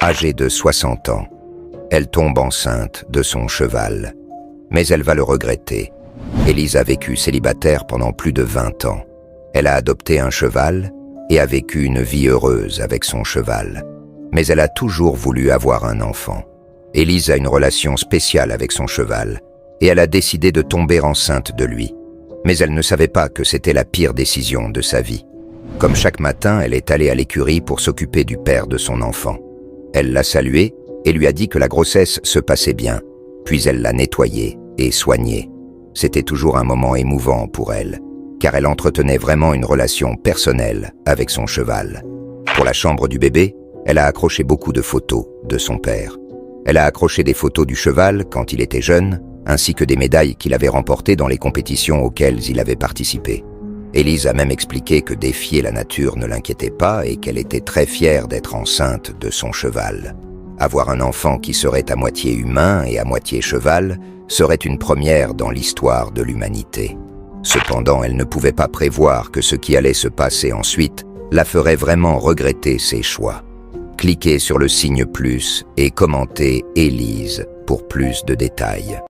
âgée de 60 ans. Elle tombe enceinte de son cheval. Mais elle va le regretter. Élise a vécu célibataire pendant plus de 20 ans. Elle a adopté un cheval et a vécu une vie heureuse avec son cheval. Mais elle a toujours voulu avoir un enfant. Élise a une relation spéciale avec son cheval et elle a décidé de tomber enceinte de lui. Mais elle ne savait pas que c'était la pire décision de sa vie. Comme chaque matin, elle est allée à l'écurie pour s'occuper du père de son enfant. Elle l'a salué et lui a dit que la grossesse se passait bien, puis elle l'a nettoyé et soigné. C'était toujours un moment émouvant pour elle, car elle entretenait vraiment une relation personnelle avec son cheval. Pour la chambre du bébé, elle a accroché beaucoup de photos de son père. Elle a accroché des photos du cheval quand il était jeune, ainsi que des médailles qu'il avait remportées dans les compétitions auxquelles il avait participé. Élise a même expliqué que défier la nature ne l'inquiétait pas et qu'elle était très fière d'être enceinte de son cheval. Avoir un enfant qui serait à moitié humain et à moitié cheval serait une première dans l'histoire de l'humanité. Cependant, elle ne pouvait pas prévoir que ce qui allait se passer ensuite la ferait vraiment regretter ses choix. Cliquez sur le signe plus et commentez Élise pour plus de détails.